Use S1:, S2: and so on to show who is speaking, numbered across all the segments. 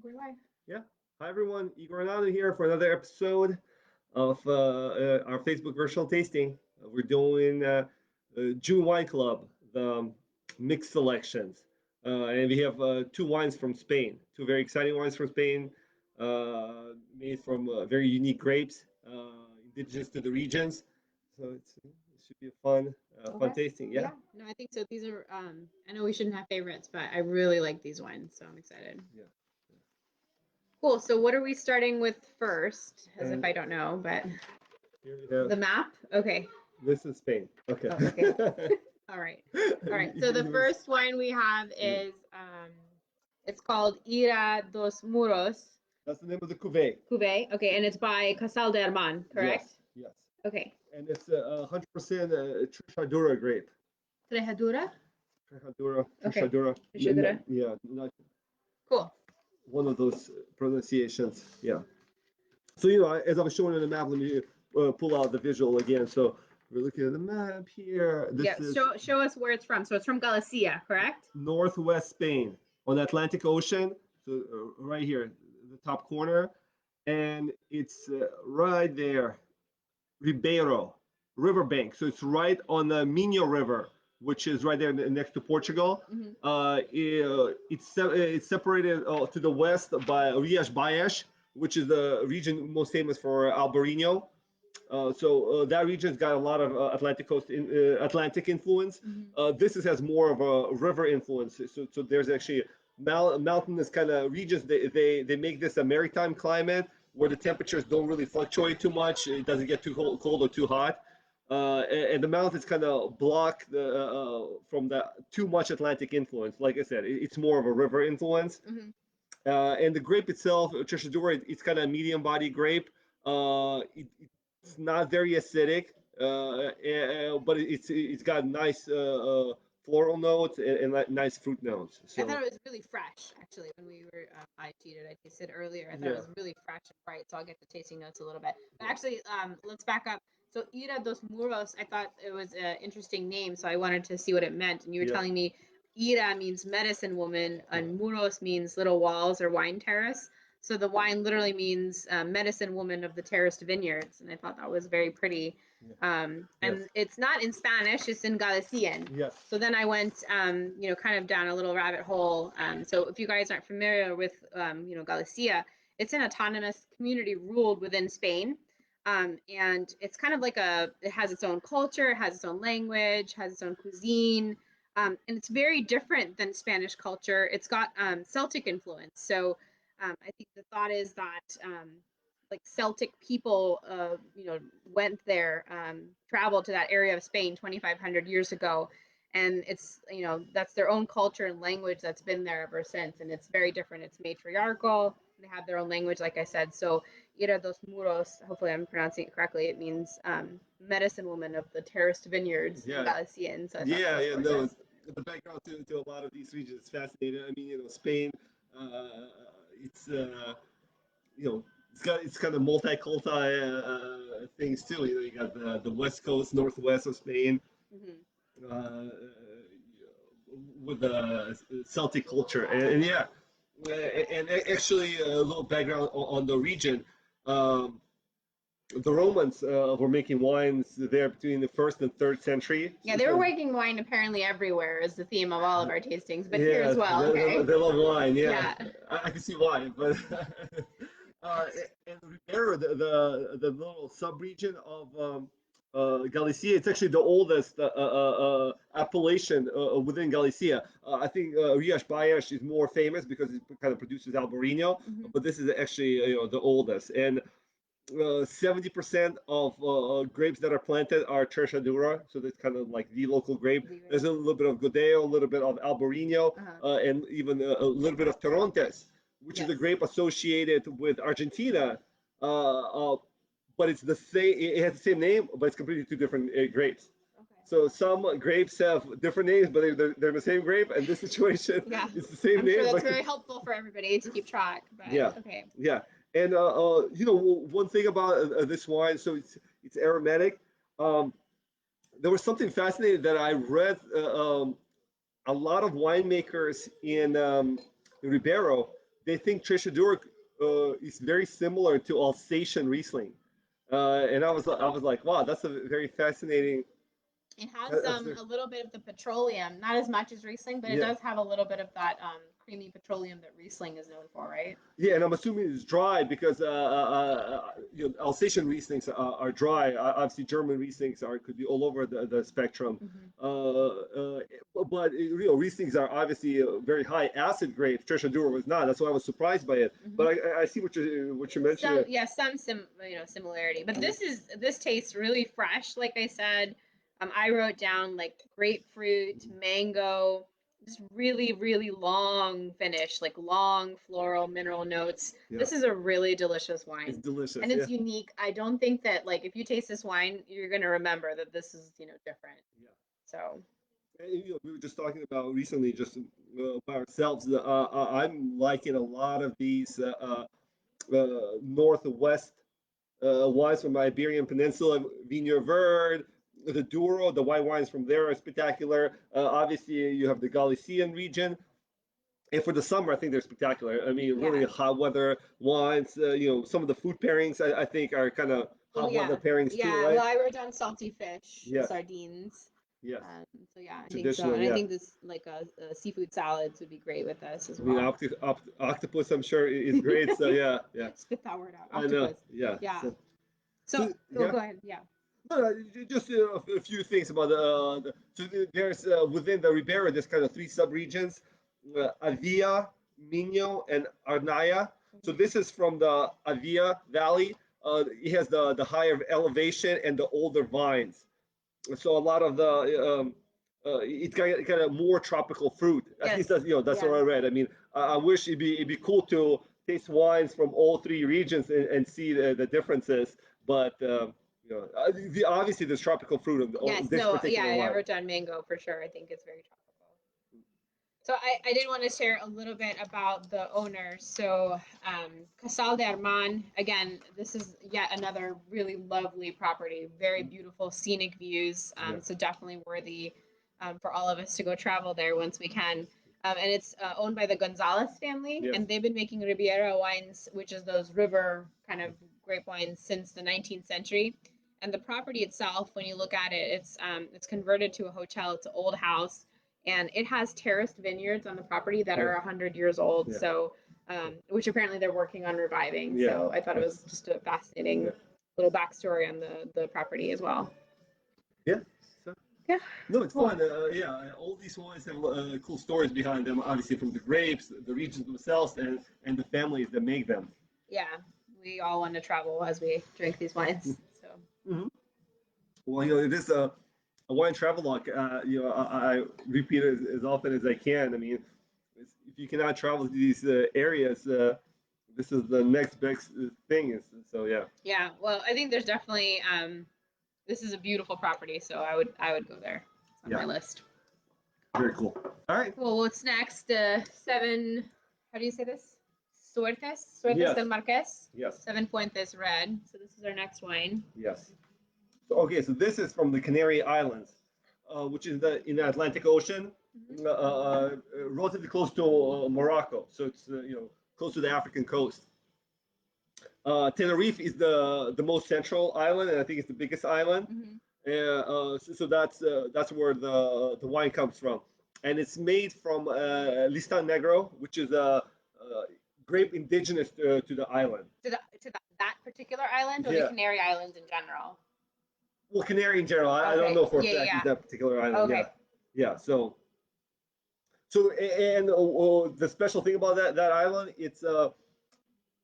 S1: We're live.
S2: Yeah. Hi, everyone. Igor Ananda here for another episode of our Facebook virtual tasting. We're doing June Wine Club, the mixed selections. And we have two wines from Spain, two very exciting wines from Spain, made from very unique grapes, indigenous to the regions. So it should be a fun
S1: Okay.
S2: tasting.
S1: Yeah.
S2: Yeah.
S1: No, I think so. These are I know we shouldn't have favorites, but I really like these wines, so I'm excited.
S2: Yeah.
S1: Cool. So what are we starting with first? As if
S2: And
S1: I don't know, but
S2: here we have
S1: the map? Okay.
S2: this is Spain. Okay.
S1: Oh, okay. All right. All right. So the
S2: It was-
S1: first wine we have
S2: yeah.
S1: is it's called Ira dos Muros
S2: That's the name of the cuvee.
S1: Cuvée. Okay, and it's by Casal de Arman, correct?
S2: Yes.
S1: Okay.
S2: And it's 100% Treixadura grape.
S1: Trejadura?
S2: Treixadura,
S1: Okay.
S2: Treixadura.
S1: Treixadura.
S2: Yeah, not
S1: Cool.
S2: one of those pronunciations. Yeah. So, as I was showing on the map, let me pull out the visual again. So we're looking at the map here. This
S1: Yeah,
S2: is
S1: show us where it's from. So it's from Galicia, correct?
S2: northwest Spain on the Atlantic Ocean. So right here, the top corner. And it's right there. Ribeiro riverbank. So it's right on the Minho River, which is right there next to Portugal.
S1: Mm-hmm.
S2: It's separated to the west by Rias Baixas, which is the region most famous for Albarino. So that region's got a lot of Atlantic influence.
S1: Mm-hmm.
S2: Has more of a river influence. So there's actually mountainous kind of regions. They make this a maritime climate where the temperatures don't really fluctuate too much. It doesn't get too cold or too hot. And the mountains kind of block from the too much Atlantic influence. Like I said, it's more of a river influence.
S1: Mm-hmm.
S2: And the grape itself, Treixadura, it's kind of a medium body grape. It's not very acidic, but it's got nice floral notes and nice fruit notes.
S1: I
S2: So
S1: thought it was really fresh, actually, when we were, I cheated, I tasted earlier. I thought it was really fresh and bright, so I'll get the tasting notes a little bit. But actually, let's back up. So Ira dos Muros, I thought it was an interesting name, so I wanted to see what it meant. And you were telling me Ira means medicine woman, and Muros means little walls or wine terrace. So the wine literally means medicine woman of the terraced vineyards, and I thought that was very pretty. And it's not in Spanish; it's in Galician.
S2: Yes.
S1: So then I went, kind of down a little rabbit hole. So if you guys aren't familiar with, Galicia, it's an autonomous community ruled within Spain. And it's kind of like it has its own culture, it has its own language, has its own cuisine. And it's very different than Spanish culture. It's got Celtic influence. So I think the thought is that like Celtic people, went there, traveled to that area of Spain 2,500 years ago. And it's, that's their own culture and language that's been there ever since. And it's very different. It's matriarchal. They have their own language, like I said. So Ira dos Muros, hopefully I'm pronouncing it correctly, it means medicine woman of the terraced vineyards in Galician. So
S2: no, the background to a lot of these regions is fascinating. I mean, Spain, it's it's kind of multi-culti things too. You got the west coast, northwest of Spain, uh, with the Celtic culture, and yeah, and actually a little background on the region. Um, the Romans were making wines there between the first and third century.
S1: Yeah, they were making wine apparently everywhere is the theme of all of our tastings, but here as well.
S2: They love wine. Yeah. I can see why, but and Rivera, the little sub-region of Galicia, it's actually the oldest appellation within Galicia. I think Rias Baixas is more famous because it kind of produces Albarino, but this is actually the oldest. And 70% of grapes that are planted are Treixadura, so that's kind of like the local grape. There's a little bit of Godello, a little bit of Albarino, and even a little bit of Torontes, which is a grape associated with Argentina. But it's the same. It has the same name, but it's completely two different grapes. So some grapes have different names, but they're the same grape. And this situation, it's the same name.
S1: Sure that's very helpful for everybody to keep track. But, okay.
S2: Yeah. And one thing about this wine, so it's aromatic. There was something fascinating that I read. A lot of winemakers in Ribeiro, they think Treixadura is very similar to Alsatian Riesling, and I was like, wow, that's a very fascinating.
S1: It has a little bit of the petroleum, not as much as Riesling, but it
S2: Yeah.
S1: does have a little bit of that creamy petroleum that Riesling is known for, right?
S2: Yeah, and I'm assuming it's dry because you know, Alsatian Rieslings are dry. Obviously, German Rieslings could be all over the spectrum.
S1: Mm-hmm.
S2: But you know, Rieslings are obviously a very high acid grade. Treixadura was not. That's why I was surprised by it.
S1: Mm-hmm.
S2: But I see what you mentioned.
S1: Some similarity, but this tastes really fresh. Like I said, I wrote down like grapefruit, mango, just really long finish, like long floral mineral notes.
S2: Yeah.
S1: This is a really delicious wine.
S2: It's delicious,
S1: and it's unique. I don't think that like if you taste this wine, you're gonna remember that this is different.
S2: Yeah.
S1: So.
S2: And, we were just talking about recently, just by ourselves. I'm liking a lot of these northwest wines from the Iberian Peninsula, Vineyard Verde, the Douro, the white wines from there are spectacular. Obviously, you have the Galician region. And for the summer, I think they're spectacular. I mean, really hot weather wines. Some of the food pairings I think are kind of hot weather pairings too, right?
S1: Well, I wrote down salty fish,
S2: Yes.
S1: sardines.
S2: Yes.
S1: So yeah, I think so.
S2: Traditional,
S1: And I
S2: yeah.
S1: think this like a seafood salads would be great with this as
S2: I mean,
S1: well.
S2: octopus, I'm sure, is great. So yeah.
S1: Spit that word out.
S2: I know.
S1: Octopus.
S2: Yeah.
S1: Yeah.
S2: So,
S1: Go ahead. Yeah.
S2: No, just a few things about so there's within the Ribera, there's kind of three subregions, Avia, Minho, and Arnaya. So this is from the Avia Valley. It has the higher elevation and the older vines. So a lot of the it's got a more tropical fruit. At least that's what I read. I mean, I wish it'd be cool to taste wines from all three regions and see the differences. But obviously there's tropical fruit of this particular wine.
S1: I wrote down mango for sure. I think it's very tropical. So I did want to share a little bit about the owner. So Casal de Arman, again, this is yet another really lovely property, very beautiful scenic views. So definitely worthy for all of us to go travel there once we can. And it's owned by the Gonzalez family, and they've been making Riviera wines, which is those river kind of grape wines, since the 19th century. And the property itself, when you look at it, it's converted to a hotel. It's an old house, and it has terraced vineyards on the property that are 100 years old. So, which apparently they're working on reviving. So I thought it was just a fascinating little backstory on the property as well.
S2: Yeah.
S1: Yeah.
S2: No, it's fun. All these wines have cool stories behind them. Obviously, from the grapes, the regions themselves, and the families that make them. Yeah,
S1: we all want to travel as we drink these wines. So.
S2: Mm-hmm. Well, it is a wine travelogue. I repeat it as often as I can. I mean, if you cannot travel to these areas, this is the next best thing. So yeah.
S1: Yeah. Well, I think there's definitely. This is a beautiful property, so I would go there. It's on my list.
S2: Very cool. All right.
S1: Well, what's next? 7. How do you say this? Suertes del Marqués.
S2: Yes.
S1: 7 Fuentes Red. So this is our next wine.
S2: Yes. So this is from the Canary Islands, which is in the Atlantic Ocean, relatively close to Morocco. So it's close to the African coast. Tenerife is the most central island, and I think it's the biggest island. So that's where the wine comes from, and it's made from Listan Negro, which is a grape indigenous to the island.
S1: To that particular island, or the Canary Islands in general?
S2: Well, Canary in general. I don't know for a fact it's that particular island. Okay. Yeah. So and the special thing about that island, it's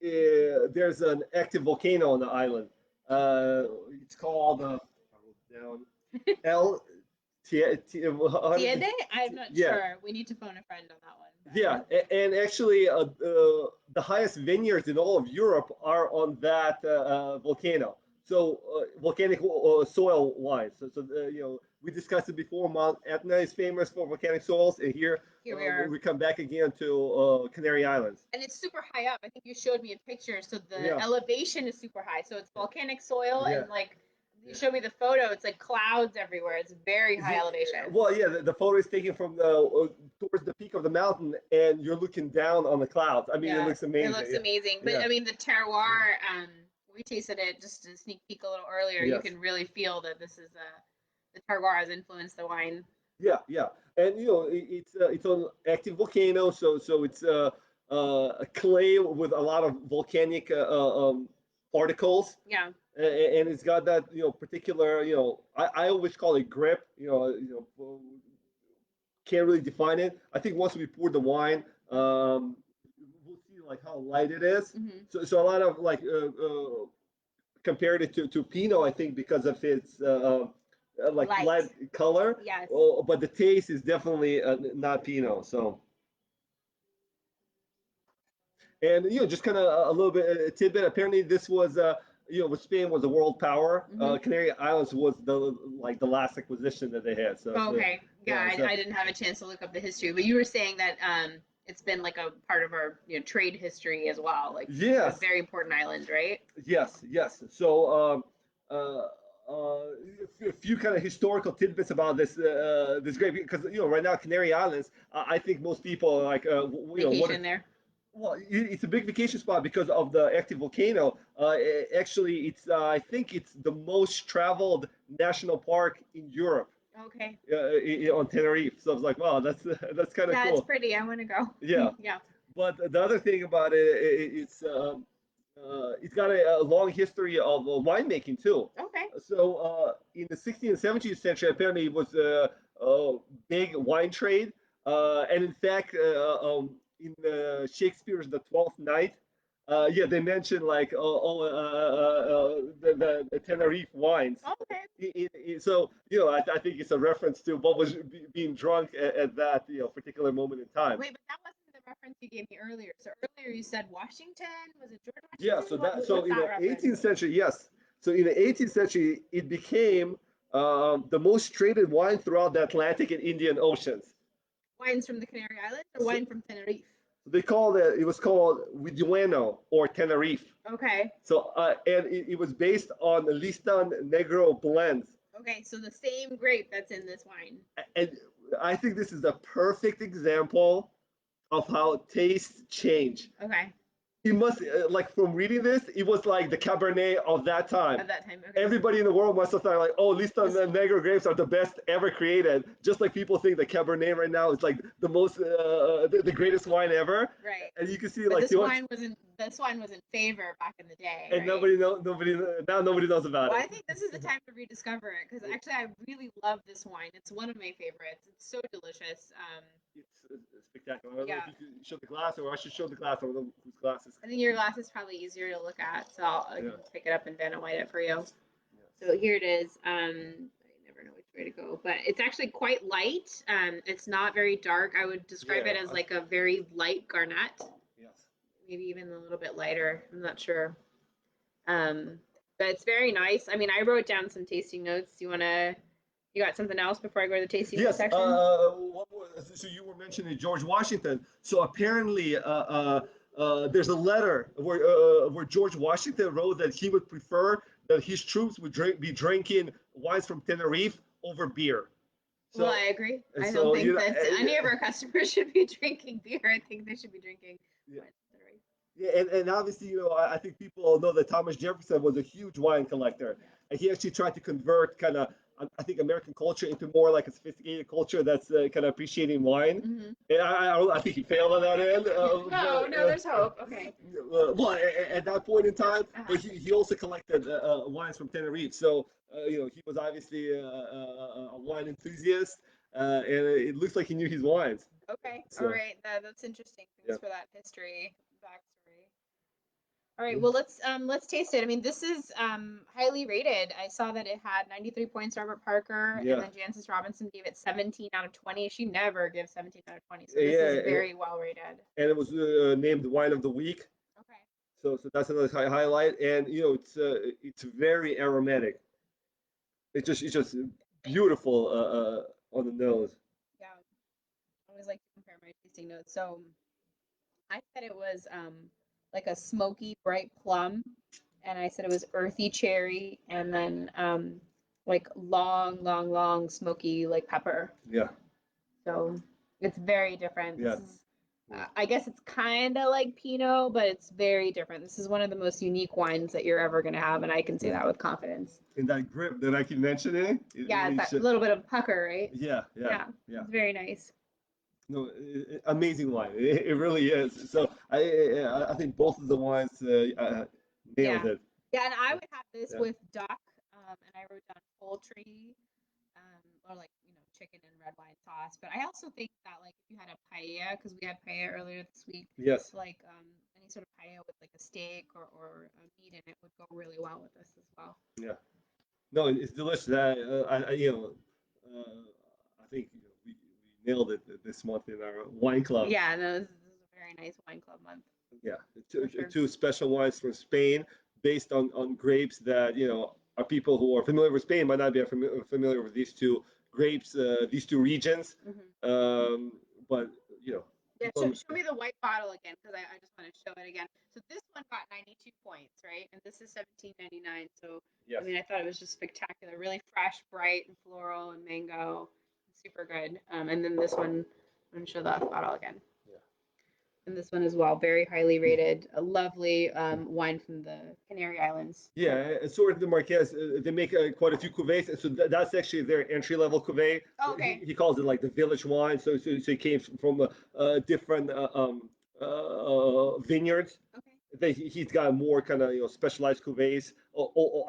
S2: there's an active volcano on the island. It's called El
S1: Tiede? I'm not sure. We need to phone a friend on that one.
S2: Yeah, and actually, the highest vineyards in all of Europe are on that volcano. So volcanic soil wines. So we discussed it before. Mount Etna is famous for volcanic soils, and here we come back again to Canary Islands.
S1: And it's super high up. I think you showed me a picture. So the elevation is super high. So it's volcanic soil, and like You showed me the photo. It's like clouds everywhere. It's very high elevation.
S2: Well, yeah, the photo is taken from the towards the peak of the mountain, and you're looking down on the clouds. I mean, it looks amazing.
S1: It looks amazing. But I mean, the terroir. We tasted it just to sneak peek a little earlier. Yes. You can really feel that this is the terroir has influenced the wine.
S2: Yeah, yeah, and it's an active volcano, so it's a clay with a lot of volcanic particles.
S1: Yeah.
S2: And it's got that particular I always call it grip. Can't really define it. I think once we pour the wine, we'll see like how light it is. Mm-hmm. So a lot of like compared it to Pinot, I think because of its like light color.
S1: Yes.
S2: But the taste is definitely not Pinot. So. And just kind of a little bit a tidbit. Apparently, this was when Spain was a world power, Canary Islands was the last acquisition that they had. So
S1: okay, I didn't have a chance to look up the history, but you were saying that it's been like a part of our trade history as well. Like
S2: yes,
S1: a very important island, right?
S2: Yes. So a few kind of historical tidbits about this grape because right now Canary Islands, I think most people like
S1: vacation there.
S2: Well, it's a big vacation spot because of the active volcano. Actually, it's I think it's the most traveled national park in Europe.
S1: Okay.
S2: On Tenerife, so I was like, wow, that's kind of cool.
S1: Yeah, it's pretty. I want to go.
S2: Yeah.
S1: Yeah.
S2: But the other thing about it's got a long history of winemaking too.
S1: Okay.
S2: So in the 16th and 17th century, apparently it was a big wine trade, and in fact. In Shakespeare's The Twelfth Night, they mentioned like the Tenerife wines.
S1: Okay.
S2: So I think it's a reference to what was being drunk at that particular moment in time.
S1: Wait, but that wasn't the reference you gave me earlier. So earlier you said Washington. Was it George Washington?
S2: Yeah. So in the 18th century, yes. So in the 18th century, it became the most traded wine throughout the Atlantic and Indian Oceans.
S1: Wines from the Canary Islands or wine from Tenerife?
S2: They called it. It was called Vidueno or Tenerife.
S1: Okay.
S2: So and it was based on the Listan Negro blends.
S1: Okay, so the same grape that's in this wine.
S2: And I think this is a perfect example of how tastes change.
S1: Okay.
S2: It must like from reading this, it was like the Cabernet of that time.
S1: Of that time, okay.
S2: Everybody in the world must have thought like, oh, Listan Negro grapes are the best ever created. Just like people think the Cabernet right now is like the most, the greatest wine ever.
S1: Right.
S2: And you can see
S1: but
S2: like
S1: this wine was in favor back in the day.
S2: And
S1: right?
S2: nobody knows about it.
S1: Well, I think this is the time to rediscover it because actually I really love this wine. It's one of my favorites. It's so delicious.
S2: It's spectacular. I don't know if you could show the glass, or I should show the glass. I don't know whose glass is.
S1: I think your glass is probably easier to look at, so I can pick it up and Vanna White it for you. Yeah. So here it is. I never know which way to go, but it's actually quite light. It's not very dark. I would describe it as like a very light garnet.
S2: Yes.
S1: Maybe even a little bit lighter. I'm not sure. But it's very nice. I mean, I wrote down some tasting notes. You got something else before I go to the tasting section?
S2: One more. So you were mentioning George Washington. So apparently, there's a letter where George Washington wrote that he would prefer that his troops would be drinking wines from Tenerife over beer.
S1: So, well, I agree. I don't think that any of our customers should be drinking beer. I think they should be drinking wines from Tenerife.
S2: Yeah, and obviously, I think people know that Thomas Jefferson was a huge wine collector, and he actually tried to convert kind of, I think, American culture into more like a sophisticated culture that's kind of appreciating wine. Mm-hmm. And I think he failed on that end.
S1: No, there's hope. Okay.
S2: Well, at that point in time, but he also collected wines from Tenerife, so he was obviously a wine enthusiast, and it looks like he knew his wines.
S1: Okay. So. All right. That's interesting. Thanks for that history. Backstory. All right, well let's taste it. I mean, this is highly rated. I saw that it had 93 points. Robert Parker and then Jancis Robinson gave it 17 out of 20. She never gives 17 out of 20, so this is very well rated. And
S2: it was named Wine of the Week.
S1: Okay.
S2: So that's another highlight, and it's very aromatic. It's just beautiful on the nose.
S1: Yeah, I always like to compare my tasting notes. So I said it was like a smoky, bright plum, and I said it was earthy cherry, and then like long smoky like pepper.
S2: Yeah.
S1: So it's very different.
S2: Yeah.
S1: This is, I guess it's kind of like Pinot, but it's very different. This is one of the most unique wines that you're ever going to have, and I can say that with confidence.
S2: And that grip that I keep mentioning,
S1: Yeah, it's that little bit of pucker, right?
S2: yeah, yeah, yeah.
S1: It's very nice.
S2: No, amazing wine. It really is. So I think both of the wines nailed
S1: Yeah.
S2: it.
S1: Yeah, and I would have this
S2: Yeah.
S1: with duck, and I wrote down poultry, or like chicken and red wine sauce. But I also think that like if you had a paella, because we had paella earlier this week,
S2: Yes.
S1: like any sort of paella with like a steak or a meat in it would go really well with this as well.
S2: Yeah. No, it's delicious. I think we nailed it this month in our wine club.
S1: Yeah, no, this is a very nice wine club month.
S2: Yeah,
S1: Sure.
S2: two special wines from Spain based on grapes that are people who are familiar with Spain might not be familiar with these two grapes, these two regions.
S1: Mm-hmm.
S2: But you know,
S1: yeah, show me the white bottle again because I just want to show it again. So this one got 92 points, right? And this is 17.99. So
S2: yes.
S1: I mean, I thought it was just spectacular, really fresh, bright, and floral and mango, super good. And then this one, I'm gonna show the bottle again. And this one as well, very highly rated, a lovely wine from the Canary Islands.
S2: Yeah, and Sort de Marquez, they make quite a few cuvées, and so that's actually their entry level cuvée.
S1: Oh, okay.
S2: He calls it like the village wine, so he came from different vineyards.
S1: Okay.
S2: He's got more kind of specialized cuvées.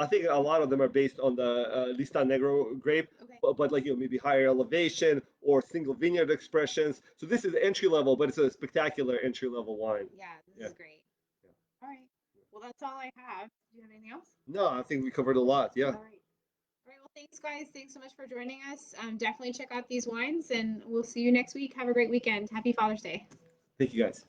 S2: I think a lot of them are based on the Listan Negro grape,
S1: Okay.
S2: but like maybe higher elevation or single vineyard expressions. So this is entry level, but it's a spectacular entry level wine.
S1: Yeah, this is great.
S2: Yeah.
S1: All right. Well, that's all I have. Do you have anything else?
S2: No, I think we covered a lot. Yeah.
S1: All right. All right. Well, thanks, guys. Thanks so much for joining us. Definitely check out these wines, and we'll see you next week. Have a great weekend. Happy Father's Day.
S2: Thank you, guys.